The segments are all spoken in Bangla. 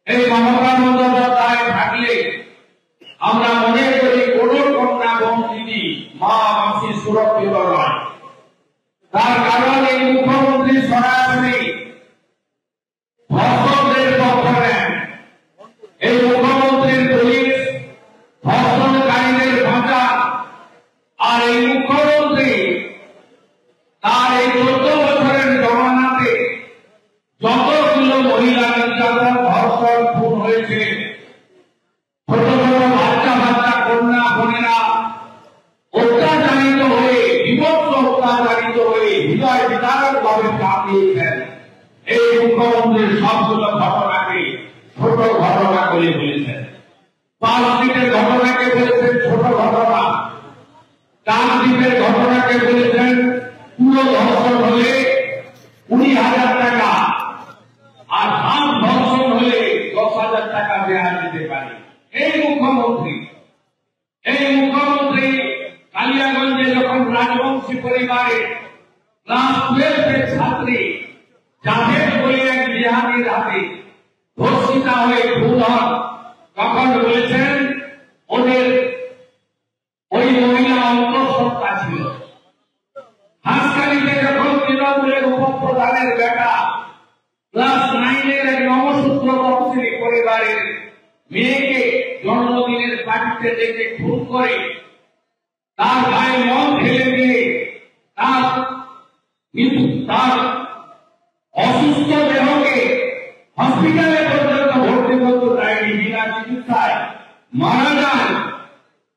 এই মমতা বন্দ্যোপাধ্যায় থাকলে আমরা মনে করি কোন কন্যা বঞ্চিনী মা মাসি সুরক্ষিত নয়। তার কারণ এই মুখ্যমন্ত্রী সরাসরি ধর্ষকদের পক্ষ নেন। এই মুখ্যমন্ত্রীর পুলিশ ধর্ষণকারীদের বাঁচান। আর এই মুখ্যমন্ত্রী তার এই 14 বছরের জমানাতে যতগুলো মহিলা নির্যাতন ধর্ষণ খুন হয়েছে, ছোট ছোট বাচ্চা বাচ্চা কন্যা বোনেরা অত্যাচারিত হয়ে বিভৎস অত্যাচারিত হয়ে হৃদয় বিদারক ভাবে কাঁপিয়েছেন, এই মুখ্যমন্ত্রীর সবগুলো ঘটনাকে ছোট ঘটনা বলে বলেছেন। পাঁচদ্বীপের ঘটনাকে বলেছেন ছোট ঘটনা, চারদ্বীপের ঘটনাকে বলেছেন পুরো ধর্ষণ হলে 20,000 টাকা, আর হাত ধর্ষণ হলে 10,000 টাকা দেওয়া যেতে পারে। এই মুখ্যমন্ত্রী কালিয়াগঞ্জে যখন রাজবংশী পরিবারে ক্লাস 12 ছাত্রী জাভেদ বলে এক বিহারির হাতে ধর্ষিতা হয়ে খুন হন, তখন বলেছেন ওদের ওই মহিলা অন্তঃসত্ত্বা ছিল। হাসখালিতে যখন তৃণমূলের উপপ্রধানের বেটা ক্লাস 9-এর এক নবসূত্র তফসিলি পরিবারের মেয়েকে জন্মদিনের পার্টিতে ডেকে খুন করে তার গায়ে মদ ঢেলে দিয়ে তার অসুস্থ দেহকে হসপিটালে পর্যন্ত ভর্তি করতে দেয়নি, বিনা চিকিৎসায় মারা যায়,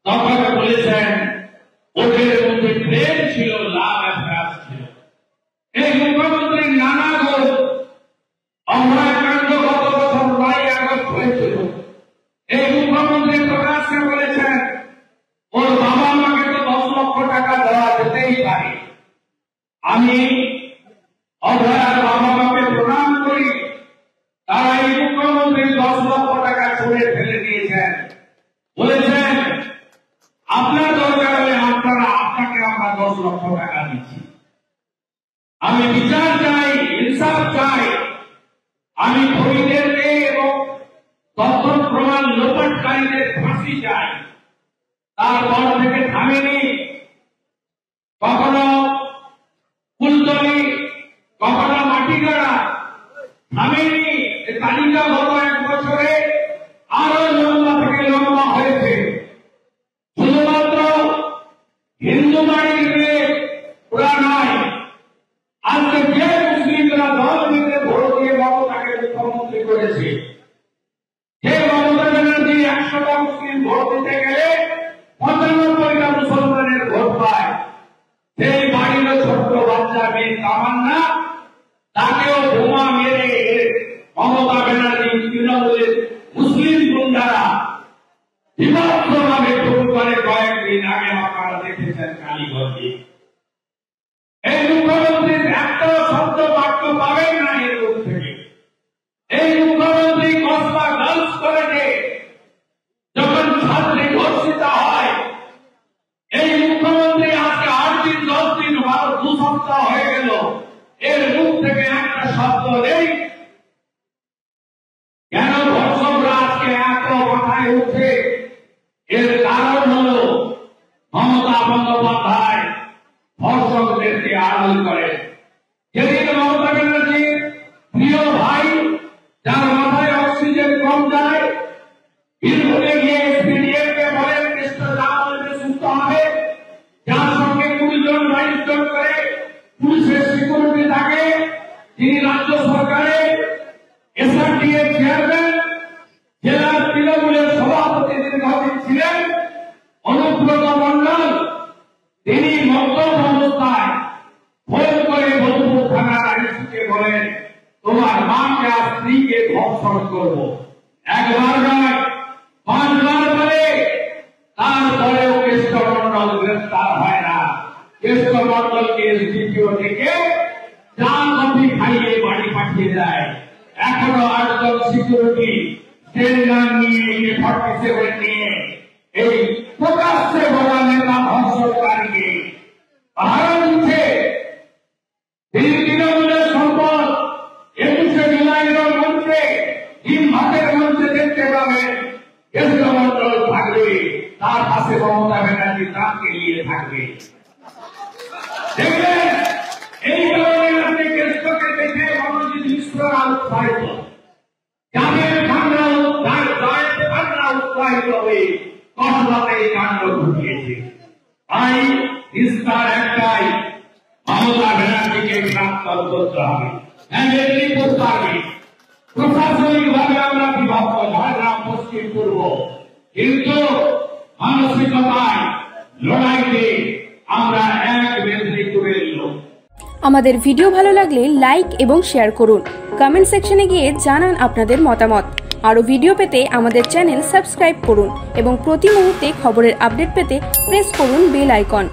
তখন বলেছেন ওদের মধ্যে প্রেম ছিল, লাভ অ্যাফেয়ার ছিল। এই মুখ্যমন্ত্রীর নানা অভয়াকাণ্ড গত বছর 9 আগস্ট হয়েছিল। এই মুখ্যমন্ত্রী প্রকাশ্যে বলেছেন ওর বাবা মাকে তো 10 লক্ষ টাকা দেওয়া যেতেই পারে। আমি অভয়ার বাবা মাকে প্রণাম করি, তারা এই মুখ্যমন্ত্রী 10 লক্ষ টাকা ছুঁড়ে ফেলে দিয়েছেন। বলেছেন আপনার দরকার হলে আপনাকে আমরা 10 লক্ষ টাকা দিচ্ছি। আমি বিচার চাই, ইনসাফ চাই। আমি খুনিদেরকে এবং তথ্য প্রমাণ লোপাটকারীদের ফাঁসি চাই। তারপর থেকে থামেনি, কখনো কুলতলি, কখনো মাটিগাড়া, থামেনি। তালিকা গত 1 বছরে আরো লম্বা থেকে লম্বা হয়েছে। শুধুমাত্র হিন্দু বাড়ির মেয়ে ওরা নয়, আজকে যে মুসলিমরা দল মিলে ভোট দিয়ে মমতাকে মুখ্যমন্ত্রী করেছে, যে মমতা ব্যানার্জি 100টা মুসলিম ভোট দিতে গেলে 95টা মুসলমানের ভোট পায়, সেই বাড়ির ছোট্ট বাচ্চা মেয়ে তামান্না, তাকেও বোমা মেরে মমতা ব্যানার্জি তৃণমূলের মুসলিম গুন্ডারা বিভৎসভাবে খুন করে কয়েকদিন আগে আপনারা দেখেছেন কালীগঞ্জে। এই মুখ্যমন্ত্রীর একটা শব্দ বাক্য পাবেন না এর মুখ থেকে। এই মুখ্যমন্ত্রী কসবা গার্লস কলেজে যখন ছাত্রী ধর্ষিত হয়, এই মুখ্যমন্ত্রী আজকে 8 দিন 10 দিন 2 সপ্তাহ হয়ে গেল, এর মুখ থেকে একটা শব্দ নেই। কেন ধর্ষকরা আজকে এত মাথায় উঠছে? এর কারণ হল মমতা বন্দ্যোপাধ্যায় ধর্ষকদেরকে আড়াল করে। যেদিন মমতা ব্যানার্জির প্রিয় ভাই, যার মাথায় অক্সিজেন কম যায়, বীরভূমে গিয়ে এসপিডিএফকে বলেন কৃষ্ণ যা বলবে সুস্থ হবে, যার সঙ্গে 20 জন 22 জন করে পুলিশের সিকিউরিটি থাকে, তিনি রাজ্য সরকারের এসআরটিএর চেয়ারম্যান, জেলার তৃণমূলের সভাপতি দীর্ঘদিন ছিলেন অনুব্রত মন্ডল, তিনি মন্তব্য অবস্থায় ফোন করে বোলপুর থানার আইসিকে বলেন তোমার মাকে আর স্ত্রীকে ধর্ষণ করবো। 1 বার নয় 5 বার বলে, তারপরেও কেষ্ট মন্ডল গ্রেফতার হয় না। কেষ্ট মন্ডলকে এসডিপিও থেকে চা কফি খাইয়ে বাড়ি পাঠিয়ে দেয়। এখনো 8 জন সিকিউরিটি ট্রেনার নিয়ে 47 নিয়ে এই প্রকাশ্যে বলা নেতা ধর্ষণকারীকে পাহারা দিচ্ছে। তিনি তৃণমূলের সম্পদ 21শে জুলাইয়ের মঞ্চে ডিম ভাতের মঞ্চে দেখতে পাবেন কেন্দ্রমন্ডল থাকবে, তার পাশে মমতা ব্যানার্জি তাকে নিয়ে থাকবে। দেখবেন এই কারণে আপনি কেন্দ্রকে দেখে মনোজিৎ মিশ্ররা উৎসাহিত, যাদের ঠান্ডা উৎসাহিত হয়ে কসবাতে এই কাণ্ড ঘটিয়েছে। তাই ইস্তার একটাই, মমতা ব্যানার্জিকে গ্রেফতার করতে হবে, করতে হবে। প্রশাসনিক ভাবে আমরা বিভক্ত, ঝাড়গ্রাম পশ্চিম পূর্ব, কিন্তু মানসিকতায় লড়াইতে আমরা এক মেদিনীপুরের লোক। আমাদের ভিডিও ভালো লাগলে লাইক এবং শেয়ার করুন। কমেন্ট সেকশনে গিয়ে জানান আপনাদের মতামত। আরও ভিডিও পেতে আমাদের চ্যানেল সাবস্ক্রাইব করুন এবং প্রতি মুহূর্তে খবরের আপডেট পেতে প্রেস করুন বেল আইকন।